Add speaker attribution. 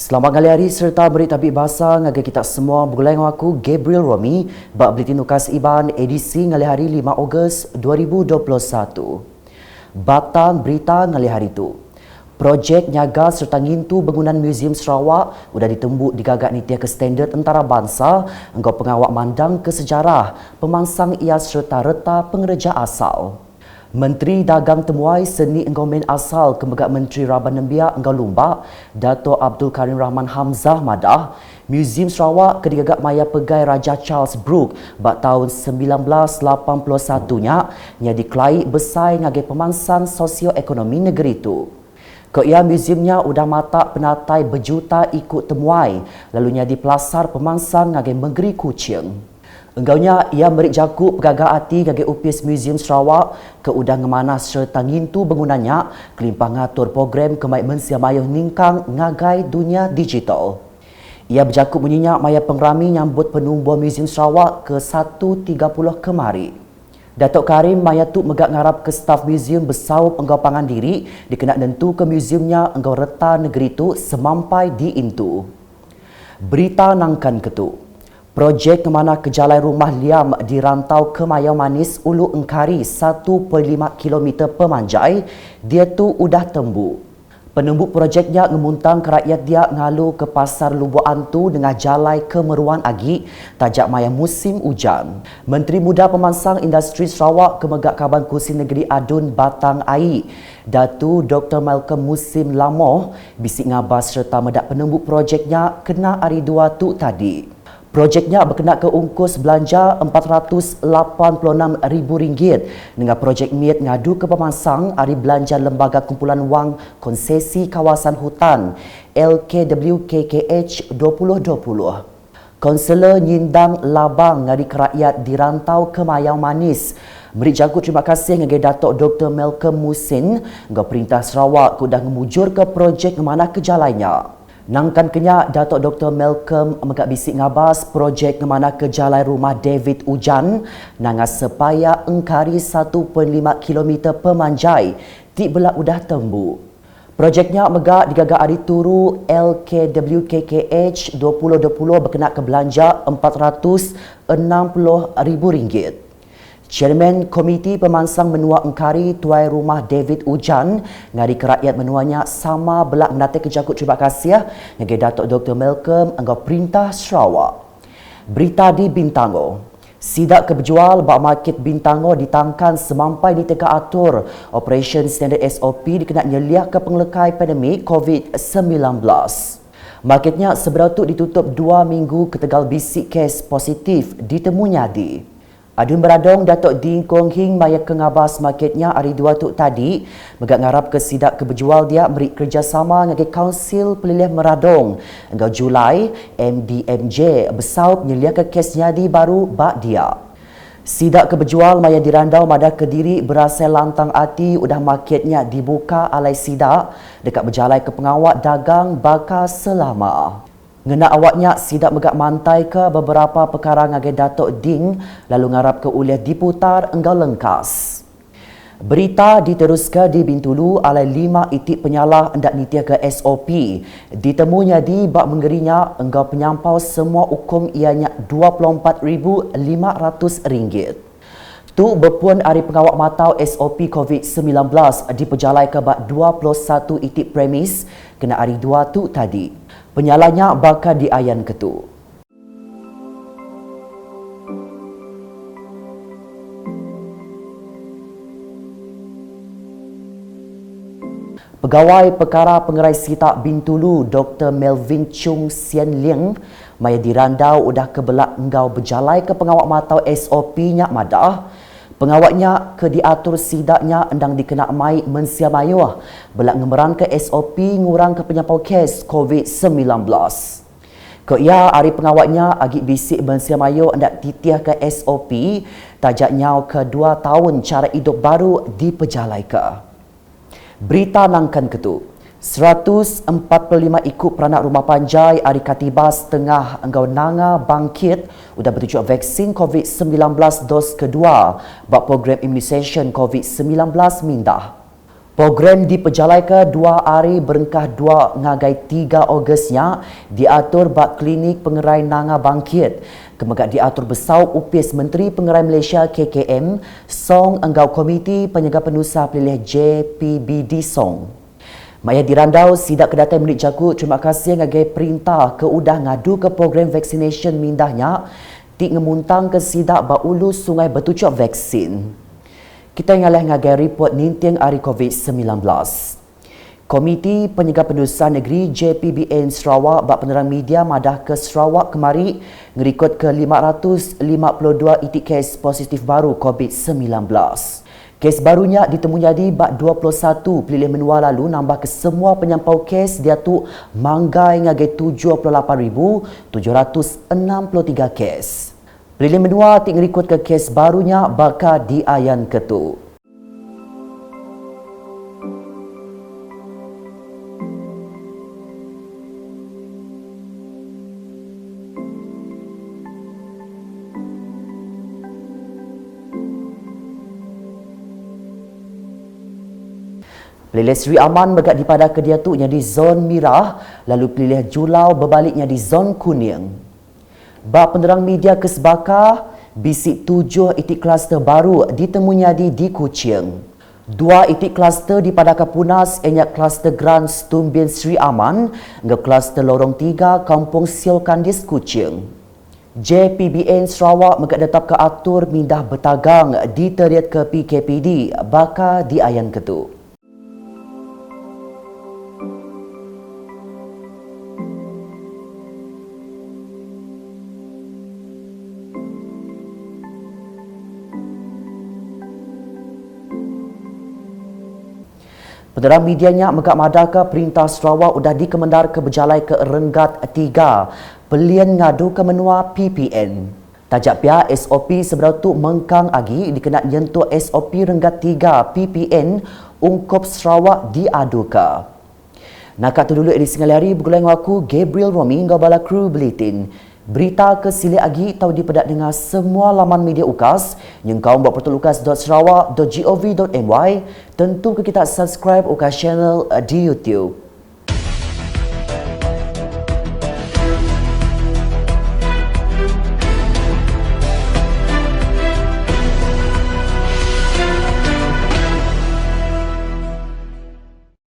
Speaker 1: Selamat kali hari serta beri tabik bahasa ngagai kita semua bergulai dengan aku Gabriel Romi bak Buletin Nukas Iban edisi ngali hari 5 Ogos 2021. Batang berita ngali hari tu. Projek nyaga serta ngintu bangunan Museum Sarawak sudah ditembuk digagak nitia ke standard antarabangsa engkau pengawak mandang ke sejarah pemangsang ia serta reta pengereja asal. Menteri Dagang Temuai Seni Enggomen Asal Kemegak Menteri Raban Nembia Enggau Lumbak, Dato' Abdul Karim Rahman Hamzah madah, Museum Sarawak kedigagak maya pegai Raja Charles Brooke bak tahun 1981-nya nya dikelai besai ngagai pemangsang sosioekonomi negeri itu. Ia museumnya udah mata penatai berjuta ikut temuai, lalunya dipelasar pemangsang ngagai Menggeri Kuching. Enggaunya ia merik jakup gagak hati ngagai upis Museum Sarawak ke udang ngemanas serta ngintu bangunannya kelimpah ngatur program kemai mensia mayuh ningkang ngagai dunia digital. Ia berjakup menyenyak maya pengrami nyambut penumbuh Museum Sarawak ke 130 kemari. Datuk Karim maya tu megak ngarap ke staf museum bersaup enggau pangan diri dikenak nentu ke museumnya enggau reta negeri tu semampai di intu. Berita nangkan ketu. Projek kemana kejalai rumah liam di rantau Kemayau Manis Ulu Engkari 1.5 km pemanjai, dia tu udah tembu. Penembuk projeknya ngemuntang ke rakyat dia ngalu ke pasar Lubuk Antu dengan jalai kemeruan agi tajak maya musim hujan. Menteri Muda Pemangsang Industri Sarawak Kemegak Kaban Kursi Negeri Adun Batang Ai, Datu Dr. Malcolm Musim Lamoh bisik ngabas serta medak penembuk projeknya kena hari 2 tu tadi. Projeknya berkenaan ke ungkus belanja RM486,000 dengan projek miet ngadu ke pemangsang hari belanja Lembaga Kumpulan Wang Konsesi Kawasan Hutan LKWKKH 2020. Konselor Nyindang Labang ngadi kerakyat di rantau Kemayau Manis beri jago terima kasih ngagai Datuk Dr. Malcolm Musin ngau Perintah Sarawak kudah ngemujur ke projek mana kejalainya. Nangkan kenyak Datuk Dr. Malcolm megak bisik ngabas projek kemana kejalai rumah David Ujan nangas sepaya engkari 1.5 km pemanjai ti belak udah tembu. Projeknya megak digagak hari turu LKWKKH 2020 berkenaan ke belanja RM460,000. Chairman Komiti Pemangsang Menua Engkari Tuai Rumah David Ujan ngari kerakyat menuanya sama belak mendatai kejakut terima kasih ngagai Datuk Dr. Malcolm enggau Perintah Sarawak. Berita di Bintango. Sidak keberjual bak market Bintango ditangkan semampai di teka atur Operation Standard SOP dikenak nyeliak ke penglekai pandemik COVID-19. Marketnya seberatuk ditutup 2 minggu ketegal bisik kes positif ditemunya di. Adun beradong Datuk Ding Kong Hing maya kengabas marketnya hari 2 tu tadi megak ngarap ke sidak keberjual dia beri kerjasama ngagai Kaunsil Pelilih Meradong engkau Julai MDMJ besaup nyeliak ke kes nyadi baru bak dia. Sidak keberjual maya dirandau madah Kediri berasal lantang ati udah marketnya dibuka alai sidak dekat berjalai ke pengawak dagang bakal selama. Ngena awaknya sidak megak mantai ke beberapa perkara ngagai Datuk Ding lalu ngarap ke uliah diputar enggau lengkas. Berita diteruskan di Bintulu alai 5 itik penyalah hendak nitia ke SOP. Ditemunya di bak menggerinya enggau penyampau semua hukum ianya RM24,500. Tu berpuan hari pengawak matau SOP COVID-19 diperjalai ke bak 21 itik premis kena hari 2 tu tadi. Penyalahnya bakal diayan ketu. Pegawai Perkara Pengerai Sitak Bintulu Dr. Melvin Chung Sian Liang maya dirandau udah kebelak enggau berjalai ke pengawak matau SOP-nya madah. Pengawaknya ke diatur sidaknya endang dikenak mai mensia mayuh belak ngemeran ke SOP ngurang ke penyampau kes COVID-19. Ke ia hari pengawaknya agik bisik mensia mayuh hendak titiah ke SOP tajak nyau ke 2 tahun cara hidup baru diperjalai ke. Berita nangkan ketu. 145 ikut peranak rumah panjai hari Katibas Tengah enggau nanga bangkit udah bertujuk vaksin COVID-19 dos kedua bak program imunisasi COVID-19 mindah. Program diperjalankan 2 hari berengkah 2 ngagai 3 Ogosnya diatur bak klinik pengerai Nanga Bangkit. Kemegak diatur besau upis Menteri Pengerai Malaysia KKM Song Enggau Komiti Penyegar Penusa Pelilih JPBD Song. Maya dirandau sidak kedatangan milik Jakut terima kasih ngagai perintah ke udah ngadu ke program vaccination mindahnya tik ngemuntang ke sidak bak ulu sungai bertucuk vaksin. Kita ngalih ngagai report ninting hari COVID-19. Komiti Penyegar Penusa Negeri JPBN Sarawak bak penerang media madah ke Sarawak kemari ngerikut ke 552 itik kes positif baru COVID-19. Kes barunya ditemui jadi bak 21 pelilih menua lalu nambah ke semua penyampau kes dia tu manggai ngagai 78,763 kes. Pelilih menua tik ngerikut ke kes barunya bakal diayan ketu. Pelilih Seri Aman berkat dipada ke dia tu yang di zon merah, lalu pelilih Julau berbaliknya di zon kuning. Bak penerang media Kesbaka, bisik 7 itik kluster baru ditemunya di Kuching. 2 itik kluster di Padaka Punas, ianya kluster Grand Stumbin Seri Aman, dan kluster Lorong 3 Kampung Siau Kandis Kuching. JPBN Sarawak mengat tetap ke atur mindah bertagang diteriat ke PKPD, bakal diayan ketu. Penerang medianya megak madaka perintah Sarawak udah dikemendar ke berjalai ke Renggat 3 pelian ngadu ke menua PPN. Tajak pihak SOP sebenarnya tu mengkang agi dikenal nyentuh SOP Renggat 3 PPN ungkop Sarawak diaduka. Nak tu dulu edisi hari bergulai aku Gabriel Romi ngabala kru Bulletin. Berita ke sili agi tahu dipedak dengan semua laman media UKAS yang kau buat pertulukas.sarawak.gov.my. Tentu ke kita subscribe UKAS channel di YouTube.